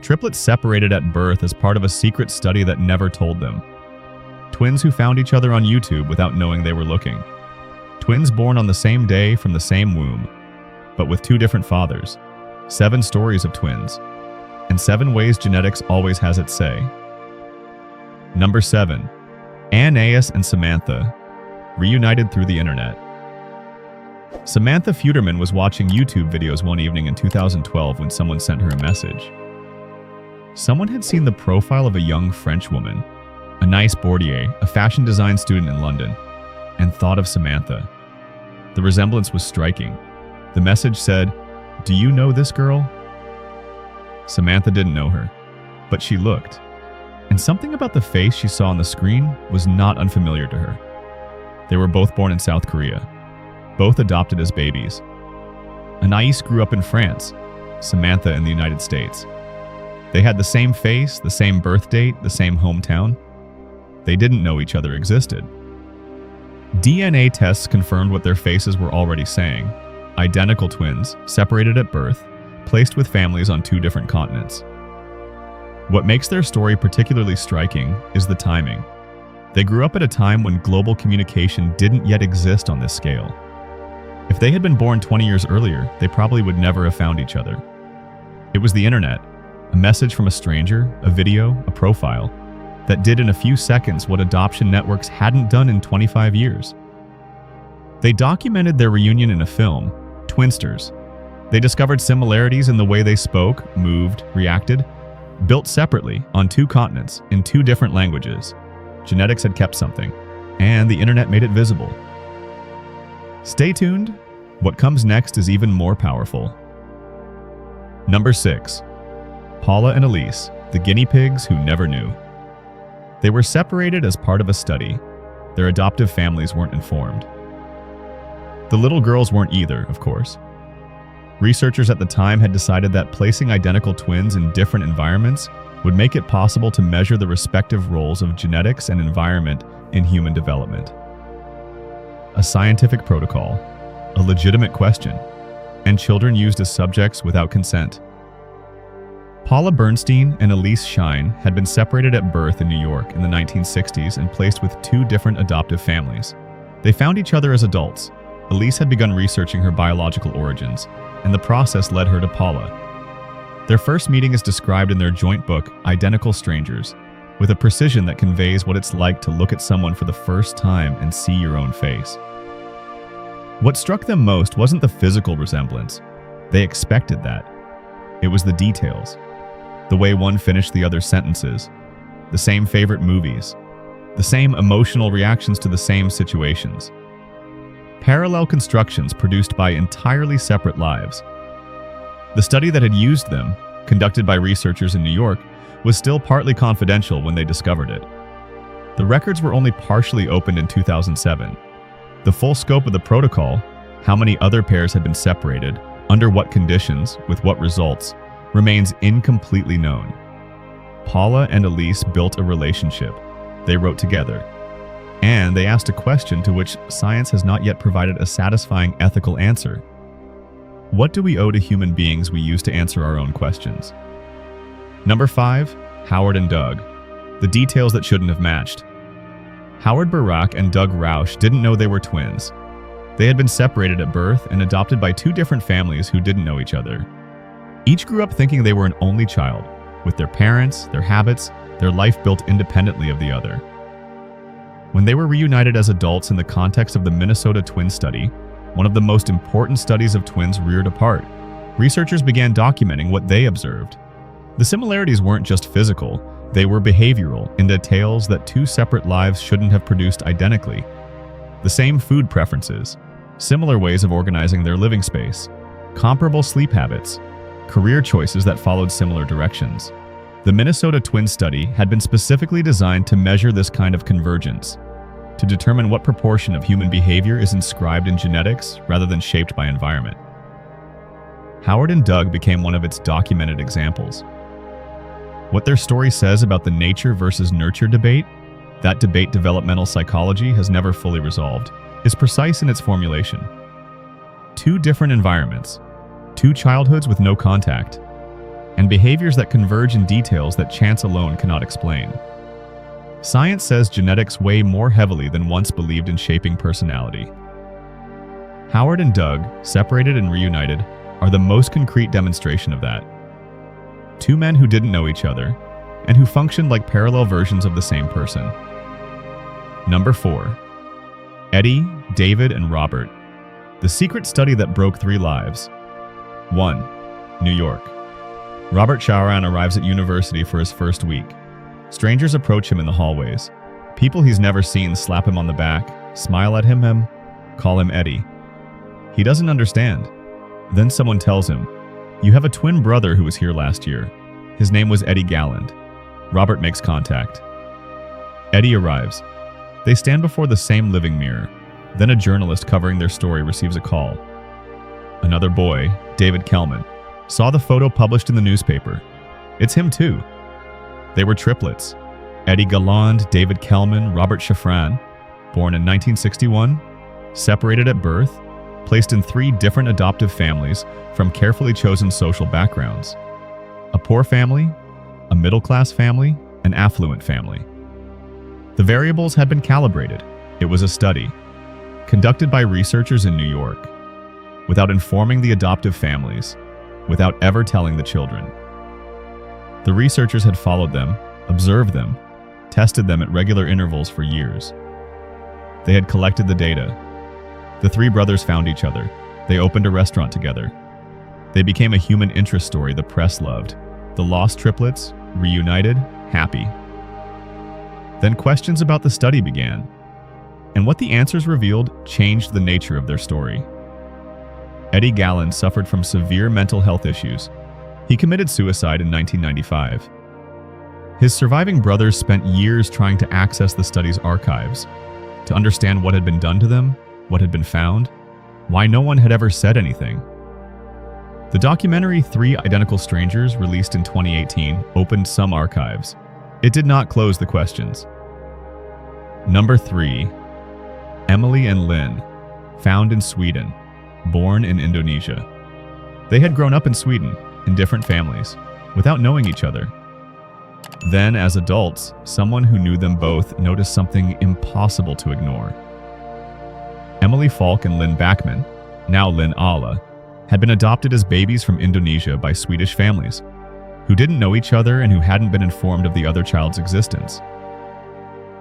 Triplets separated at birth as part of a secret study that never told them. Twins who found each other on YouTube without knowing they were looking. Twins born on the same day from the same womb, but with two different fathers. 7 stories of twins. And 7 ways genetics always has its say. Number 7. Ananias and Samantha, reunited through the internet. Samantha Futerman was watching YouTube videos one evening in 2012 when someone sent her a message. Someone had seen the profile of a young French woman, a nice Bordier, a fashion design student in London, and thought of Samantha. The resemblance was striking. The message said, "Do you know this girl?" Samantha didn't know her, but she looked. And something about the face she saw on the screen was not unfamiliar to her. They were both born in South Korea, both adopted as babies. Anais grew up in France, Samantha in the United States. They had the same face, the same birth date, the same hometown. They didn't know each other existed. DNA tests confirmed what their faces were already saying. Identical twins, separated at birth, placed with families on 2 different continents. What makes their story particularly striking is the timing. They grew up at a time when global communication didn't yet exist on this scale. If they had been born 20 years earlier, they probably would never have found each other. It was the internet, a message from a stranger, a video, a profile, that did in a few seconds what adoption networks hadn't done in 25 years. They documented their reunion in a film, Twinsters. They discovered similarities in the way they spoke, moved, reacted, built separately on 2 continents in 2 different languages. Genetics had kept something, and the internet made it visible. Stay tuned. What comes next is even more powerful. Number 6. Paula and Elise, the guinea pigs who never knew. They were separated as part of a study. Their adoptive families weren't informed. The little girls weren't either, of course. Researchers at the time had decided that placing identical twins in different environments would make it possible to measure the respective roles of genetics and environment in human development. A scientific protocol, a legitimate question, and children used as subjects without consent. Paula Bernstein and Elise Shine had been separated at birth in New York in the 1960s and placed with 2 different adoptive families. They found each other as adults. Elise had begun researching her biological origins, and the process led her to Paula. Their first meeting is described in their joint book, Identical Strangers, with a precision that conveys what it's like to look at someone for the first time and see your own face. What struck them most wasn't the physical resemblance. They expected that. It was the details. The way one finished the other's sentences, the same favorite movies, the same emotional reactions to the same situations. Parallel constructions produced by entirely separate lives. The study that had used them, conducted by researchers in New York, was still partly confidential when they discovered it. The records were only partially opened in 2007. The full scope of the protocol, how many other pairs had been separated, under what conditions, with what results, remains incompletely known. Paula and Elise built a relationship. They wrote together. And they asked a question to which science has not yet provided a satisfying ethical answer. What do we owe to human beings we use to answer our own questions? Number 5. Howard and Doug. The details that shouldn't have matched. Howard Barak and Doug Rausch didn't know they were twins. They had been separated at birth and adopted by 2 different families who didn't know each other. Each grew up thinking they were an only child, with their parents, their habits, their life built independently of the other. When they were reunited as adults in the context of the Minnesota Twin Study, one of the most important studies of twins reared apart, researchers began documenting what they observed. The similarities weren't just physical, they were behavioral in details that 2 separate lives shouldn't have produced identically. The same food preferences, similar ways of organizing their living space, comparable sleep habits, career choices that followed similar directions. The Minnesota Twin Study had been specifically designed to measure this kind of convergence, to determine what proportion of human behavior is inscribed in genetics rather than shaped by environment. Howard and Doug became one of its documented examples. What their story says about the nature versus nurture debate, that debate developmental psychology has never fully resolved, is precise in its formulation. 2 different environments, 2 childhoods with no contact, and behaviors that converge in details that chance alone cannot explain. Science says genetics weigh more heavily than once believed in shaping personality. Howard and Doug, separated and reunited, are the most concrete demonstration of that. Two men who didn't know each other, and who functioned like parallel versions of the same person. Number 4. Eddie, David, and Robert. The secret study that broke 3 lives. 1. New York. Robert Shaoran arrives at university for his first week. Strangers approach him in the hallways. People he's never seen slap him on the back, smile at him, call him Eddie. He doesn't understand. Then someone tells him, "You have a twin brother who was here last year. His name was Eddie Galland." Robert makes contact. Eddie arrives. They stand before the same living mirror. Then a journalist covering their story receives a call. Another boy, David Kelman, saw the photo published in the newspaper. It's him too. They were triplets. Eddie Galland, David Kelman, Robert Shafran, born in 1961, separated at birth, placed in 3 different adoptive families from carefully chosen social backgrounds. A poor family, a middle-class family, an affluent family. The variables had been calibrated. It was a study, conducted by researchers in New York, without informing the adoptive families, without ever telling the children. The researchers had followed them, observed them, tested them at regular intervals for years. They had collected the data. The 3 brothers found each other. They opened a restaurant together. They became a human interest story the press loved. The lost triplets, reunited, happy. Then questions about the study began, and what the answers revealed changed the nature of their story. Eddie Galland suffered from severe mental health issues. He committed suicide in 1995. His surviving brothers spent years trying to access the study's archives, to understand what had been done to them, what had been found, why no one had ever said anything. The documentary 3 Identical Strangers, released in 2018, opened some archives. It did not close the questions. Number 3. Emily and Lynn, found in Sweden, born in Indonesia. They had grown up in Sweden, in different families, without knowing each other. Then, as adults, someone who knew them both noticed something impossible to ignore. Emily Falk and Lynn Backman, now Lynn Ala, had been adopted as babies from Indonesia by Swedish families, who didn't know each other and who hadn't been informed of the other child's existence.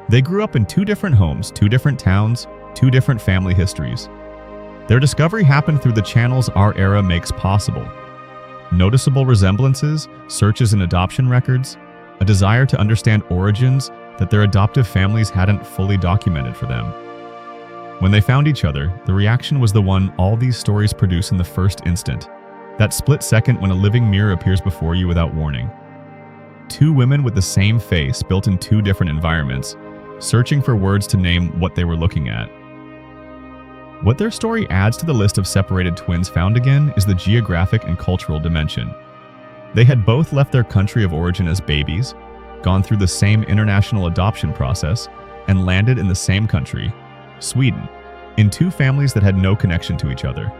They grew up in 2 different homes, 2 different towns, 2 different family histories. Their discovery happened through the channels our era makes possible. Noticeable resemblances, searches in adoption records, a desire to understand origins that their adoptive families hadn't fully documented for them. When they found each other, the reaction was the one all these stories produce in the first instant. That split second when a living mirror appears before you without warning. 2 women with the same face built in 2 different environments, searching for words to name what they were looking at. What their story adds to the list of separated twins found again is the geographic and cultural dimension. They had both left their country of origin as babies, gone through the same international adoption process, and landed in the same country, Sweden, in 2 families that had no connection to each other.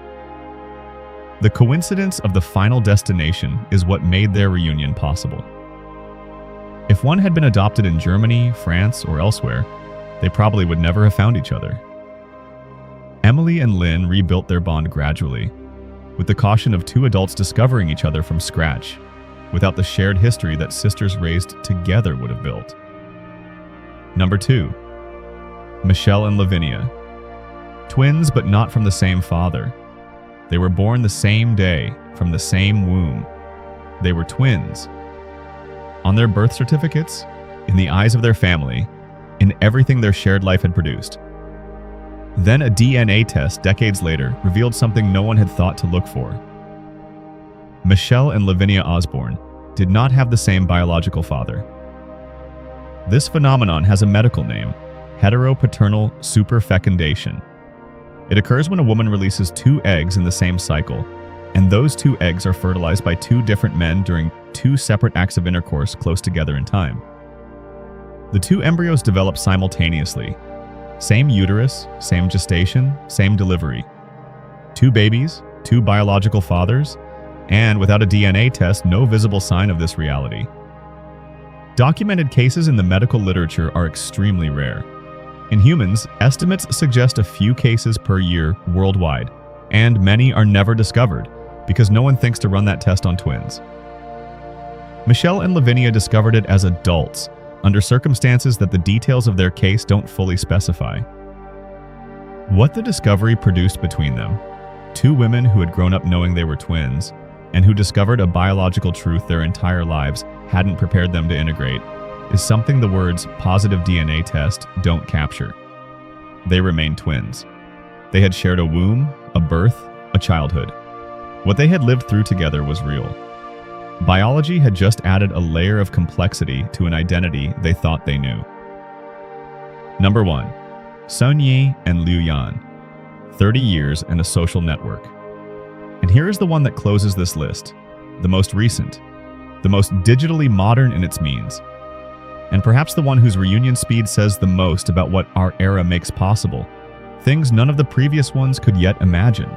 The coincidence of the final destination is what made their reunion possible. If one had been adopted in Germany, France, or elsewhere, they probably would never have found each other. Emily and Lynn rebuilt their bond gradually, with the caution of 2 adults discovering each other from scratch, without the shared history that sisters raised together would have built. Number 2. Michelle and Lavinia. Twins, but not from the same father. They were born the same day, from the same womb. They were twins. On their birth certificates, in the eyes of their family, in everything their shared life had produced. Then a DNA test decades later revealed something no one had thought to look for. Michelle and Lavinia Osborne did not have the same biological father. This phenomenon has a medical name, heteropaternal superfecundation. It occurs when a woman releases 2 eggs in the same cycle, and those 2 eggs are fertilized by 2 different men during 2 separate acts of intercourse close together in time. The 2 embryos develop simultaneously. Same uterus, same gestation, same delivery. 2 babies, 2 biological fathers, And without a DNA test, no visible sign of this reality. Documented cases in the medical literature are extremely rare. In humans, estimates suggest a few cases per year worldwide, and many are never discovered because no one thinks to run that test on twins. Michelle and Lavinia discovered it as adults, under circumstances that the details of their case don't fully specify. What the discovery produced between them, two women who had grown up knowing they were twins, and who discovered a biological truth their entire lives hadn't prepared them to integrate, is something the words positive DNA test don't capture. They remained twins. They had shared a womb, a birth, a childhood. What they had lived through together was real. Biology had just added a layer of complexity to an identity they thought they knew. Number 1. Sun Yi and Liu Yan, 30 years and a social network. And here is the one that closes this list, the most recent, the most digitally modern in its means, and perhaps the one whose reunion speed says the most about what our era makes possible, things none of the previous ones could yet imagine.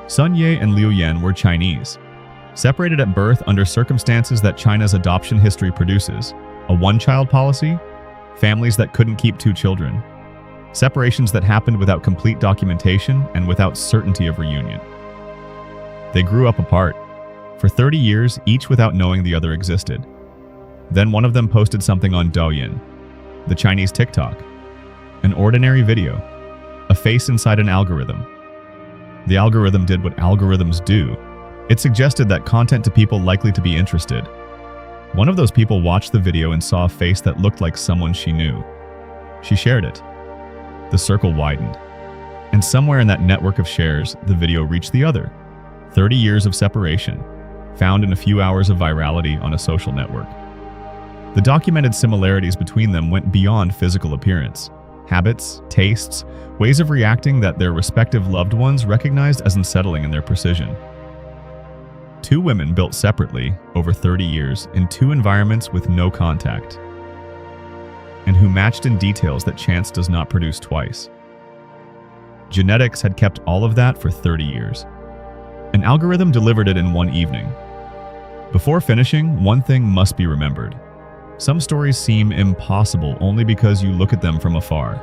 Sun Yi and Liu Yan were Chinese, separated at birth under circumstances that China's adoption history produces, a one-child policy, families that couldn't keep two children, separations that happened without complete documentation and without certainty of reunion. They grew up apart, for 30 years, each without knowing the other existed. Then one of them posted something on Douyin, the Chinese TikTok, an ordinary video, a face inside an algorithm. The algorithm did what algorithms do. It suggested that content to people likely to be interested. One of those people watched the video and saw a face that looked like someone she knew. She shared it. The circle widened. And somewhere in that network of shares, the video reached the other. 30 years of separation, found in a few hours of virality on a social network. The documented similarities between them went beyond physical appearance. Habits, tastes, ways of reacting that their respective loved ones recognized as unsettling in their precision. Two women built separately over 30 years in two environments with no contact, and who matched in details that chance does not produce twice. Genetics had kept all of that for 30 years. An algorithm delivered it in one evening. Before finishing, one thing must be remembered. Some stories seem impossible only because you look at them from afar.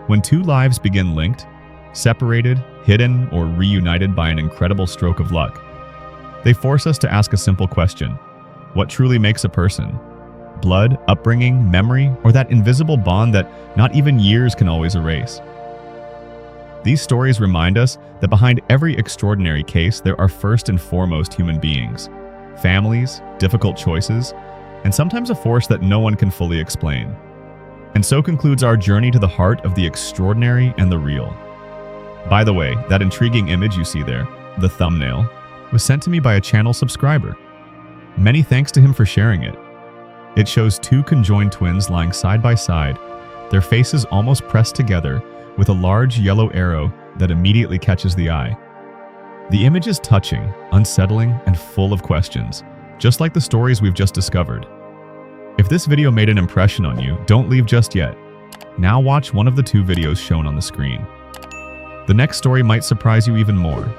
When two lives begin linked, separated, hidden, or reunited by an incredible stroke of luck, they force us to ask a simple question: what truly makes a person? Blood, upbringing, memory, or that invisible bond that not even years can always erase? These stories remind us that behind every extraordinary case, there are first and foremost human beings, families, difficult choices, and sometimes a force that no one can fully explain. And so concludes our journey to the heart of the extraordinary and the real. By the way, that intriguing image you see there, the thumbnail, was sent to me by a channel subscriber. Many thanks to him for sharing it. It shows two conjoined twins lying side by side, their faces almost pressed together, with a large yellow arrow that immediately catches the eye. The image is touching, unsettling, and full of questions, just like the stories we've just discovered. If this video made an impression on you, don't leave just yet. Now watch one of the two videos shown on the screen. The next story might surprise you even more.